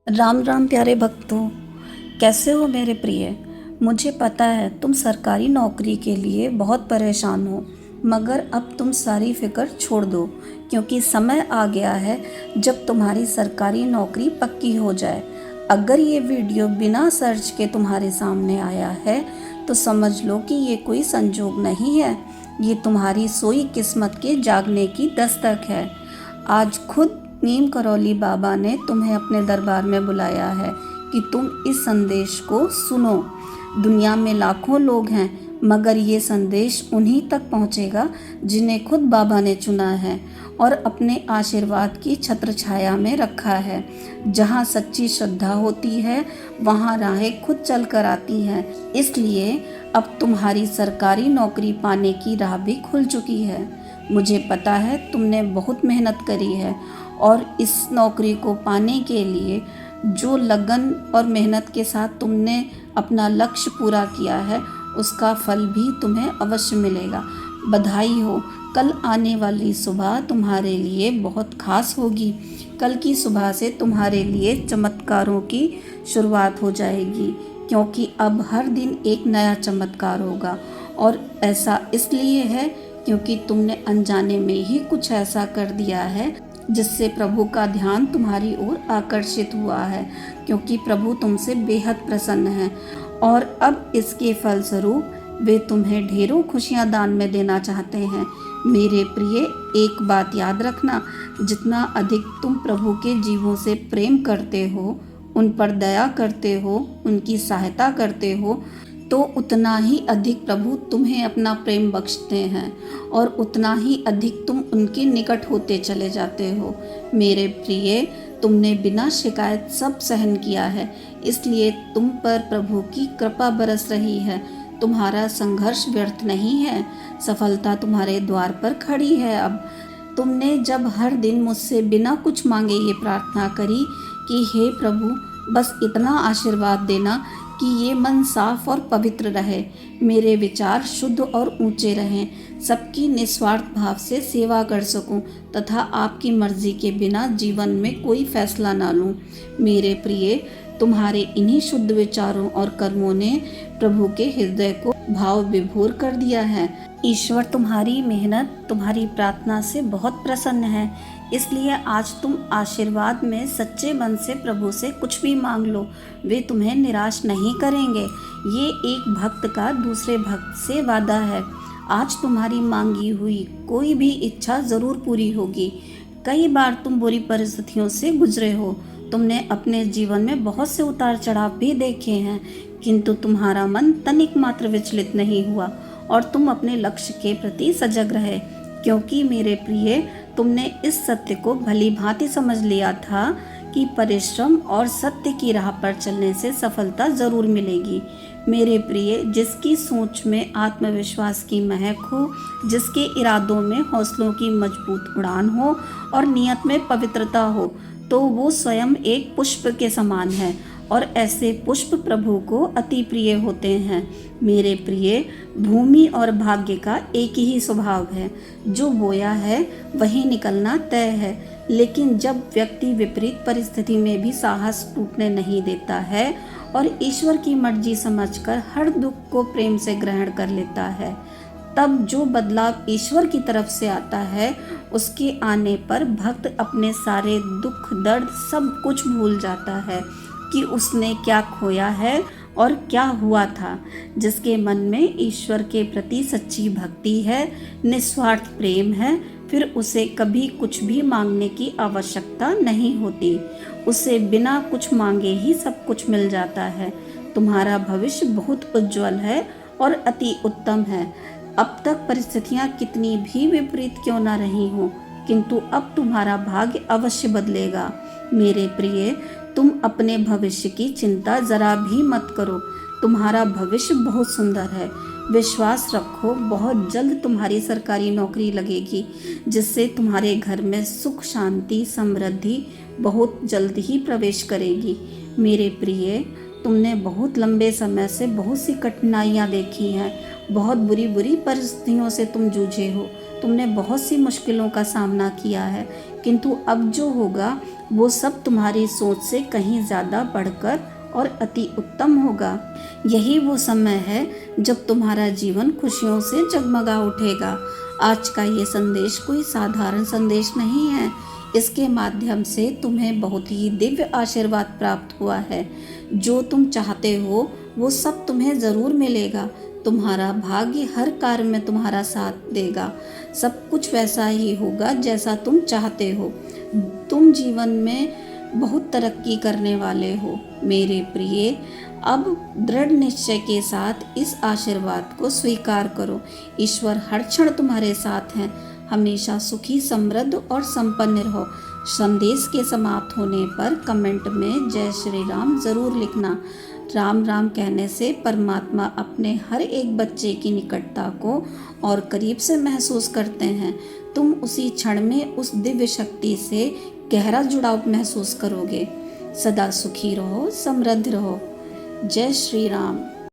राम राम प्यारे भक्तों, कैसे हो मेरे प्रिय। मुझे पता है तुम सरकारी नौकरी के लिए बहुत परेशान हो, मगर अब तुम सारी फिक्र छोड़ दो, क्योंकि समय आ गया है जब तुम्हारी सरकारी नौकरी पक्की हो जाए। अगर ये वीडियो बिना सर्च के तुम्हारे सामने आया है तो समझ लो कि ये कोई संजोग नहीं है, ये तुम्हारी सोई किस्मत के जागने की दस्तक है। आज खुद नीम करौली बाबा ने तुम्हें अपने दरबार में बुलाया है कि तुम इस संदेश को सुनो। दुनिया में लाखों लोग हैं, मगर ये संदेश उन्हीं तक पहुंचेगा जिन्हें खुद बाबा ने चुना है और अपने आशीर्वाद की छत्र छाया में रखा है। जहाँ सच्ची श्रद्धा होती है वहाँ राहें खुद चल कर आती हैं। इसलिए अब तुम्हारी सरकारी नौकरी पाने की राह भी खुल चुकी है। मुझे पता है तुमने बहुत मेहनत करी है और इस नौकरी को पाने के लिए जो लगन और मेहनत के साथ तुमने अपना लक्ष्य पूरा किया है उसका फल भी तुम्हें अवश्य मिलेगा। बधाई हो। कल आने वाली सुबह तुम्हारे लिए बहुत खास होगी। कल की सुबह से तुम्हारे लिए चमत्कारों की शुरुआत हो जाएगी, क्योंकि अब हर दिन एक नया चमत्कार होगा। और ऐसा इसलिए है क्योंकि तुमने अनजाने में ही कुछ ऐसा कर दिया है जिससे प्रभु का ध्यान तुम्हारी ओर आकर्षित हुआ है, क्योंकि प्रभु तुमसे बेहद प्रसन्न है और अब इसके फलस्वरूप वे तुम्हें ढेरों खुशियां दान में देना चाहते हैं। मेरे प्रिय, एक बात याद रखना, जितना अधिक तुम प्रभु के जीवों से प्रेम करते हो, उन पर दया करते हो, उनकी सहायता करते हो, तो उतना ही अधिक प्रभु तुम्हें अपना प्रेम बख्शते हैं और उतना ही अधिक तुम उनके निकट होते चले जाते हो। मेरे प्रिय, तुमने बिना शिकायत सब सहन किया है, इसलिए तुम पर प्रभु की कृपा बरस रही है। तुम्हारा संघर्ष व्यर्थ नहीं है, सफलता तुम्हारे द्वार पर खड़ी है। अब तुमने जब हर दिन मुझसे बिना कुछ मांगे ये प्रार्थना करी कि हे प्रभु, बस इतना आशीर्वाद देना कि ये मन साफ और पवित्र रहे, मेरे विचार शुद्ध और ऊंचे रहें, सबकी निस्वार्थ भाव से सेवा कर सकूं तथा आपकी मर्जी के बिना जीवन में कोई फैसला ना लूं। मेरे प्रिय, तुम्हारे इन्हीं शुद्ध विचारों और कर्मों ने प्रभु के हृदय को भाव विभोर कर दिया है। ईश्वर तुम्हारी मेहनत, तुम्हारी प्रार्थना से बहुत प्रसन्न है। इसलिए आज तुम आशीर्वाद में सच्चे मन से प्रभु से कुछ भी मांग लो, वे तुम्हें निराश नहीं करेंगे। ये एक भक्त का दूसरे भक्त से वादा है। आज तुम्हारी मांगी हुई कोई भी इच्छा ज़रूर पूरी होगी। कई बार तुम बुरी परिस्थितियों से गुजरे हो, तुमने अपने जीवन में बहुत से उतार चढ़ाव भी देखे हैं, किंतु तुम्हारा मन तनिक मात्र विचलित नहीं हुआ और तुम अपने लक्ष्य के प्रति सजग रहे, क्योंकि मेरे प्रिय, तुमने इस सत्य को भली भांति समझ लिया था कि परिश्रम और सत्य की राह पर चलने से सफलता जरूर मिलेगी। मेरे प्रिय, जिसकी सोच में आत्मविश्वास की महक हो, जिसके इरादों में हौसलों की मजबूत उड़ान हो और नियत में पवित्रता हो, तो वो स्वयं एक पुष्प के समान है और ऐसे पुष्प प्रभु को अति प्रिय होते हैं। मेरे प्रिय, भूमि और भाग्य का एक ही स्वभाव है, जो बोया है वही निकलना तय है। लेकिन जब व्यक्ति विपरीत परिस्थिति में भी साहस टूटने नहीं देता है और ईश्वर की मर्जी समझकर हर दुख को प्रेम से ग्रहण कर लेता है, तब जो बदलाव ईश्वर की तरफ से आता है, उसके आने पर भक्त अपने सारे दुख दर्द सब कुछ भूल जाता है कि उसने क्या खोया है और क्या हुआ था। जिसके मन में ईश्वर के प्रति सच्ची भक्ति है, निस्वार्थ प्रेम है, फिर उसे कभी कुछ भी मांगने की आवश्यकता नहीं होती। उसे बिना कुछ मांगे ही सब कुछ मिल जाता है। तुम्हारा भविष्य बहुत उज्जवल है और अति उत्तम है। अब तक परिस्थितियाँ कितनी भी विपरीत क्यों ना रही हों, किंतु अब तुम्हारा भाग्य अवश्य बदलेगा। मेरे प्रिय, तुम अपने भविष्य की चिंता जरा भी मत करो। तुम्हारा भविष्य बहुत सुंदर है। विश्वास रखो, बहुत जल्द तुम्हारी सरकारी नौकरी लगेगी, जिससे तुम्हारे घर में सुख शांति समृद्धि बहुत जल्द ही प्रवेश करेगी। मेरे प्रिय, तुमने बहुत लंबे समय से बहुत सी कठिनाइयाँ देखी हैं, बहुत बुरी बुरी परिस्थितियों से तुम जूझे हो, तुमने बहुत सी मुश्किलों का सामना किया है, किंतु अब जो होगा वो सब तुम्हारी सोच से कहीं ज़्यादा बढ़कर और अति उत्तम होगा। यही वो समय है जब तुम्हारा जीवन खुशियों से जगमगा उठेगा। आज का ये संदेश कोई साधारण संदेश नहीं है। इसके माध्यम से तुम्हें बहुत ही दिव्य आशीर्वाद प्राप्त हुआ है। जो तुम चाहते हो वो सब तुम्हें ज़रूर मिलेगा। तुम्हारा भाग्य हर कार्य में तुम्हारा साथ देगा। सब कुछ वैसा ही होगा जैसा तुम चाहते हो। तुम जीवन में बहुत तरक्की करने वाले हो मेरे प्रिय। अब दृढ़ निश्चय के साथ इस आशीर्वाद को स्वीकार करो। ईश्वर हर क्षण तुम्हारे साथ हैं। हमेशा सुखी, समृद्ध और संपन्न रहो। संदेश के समाप्त होने पर कमेंट में जय श्री राम ज़रूर लिखना। राम राम कहने से परमात्मा अपने हर एक बच्चे की निकटता को और करीब से महसूस करते हैं। तुम उसी क्षण में उस दिव्य शक्ति से गहरा जुड़ाव महसूस करोगे। सदा सुखी रहो, समृद्ध रहो। जय श्री राम।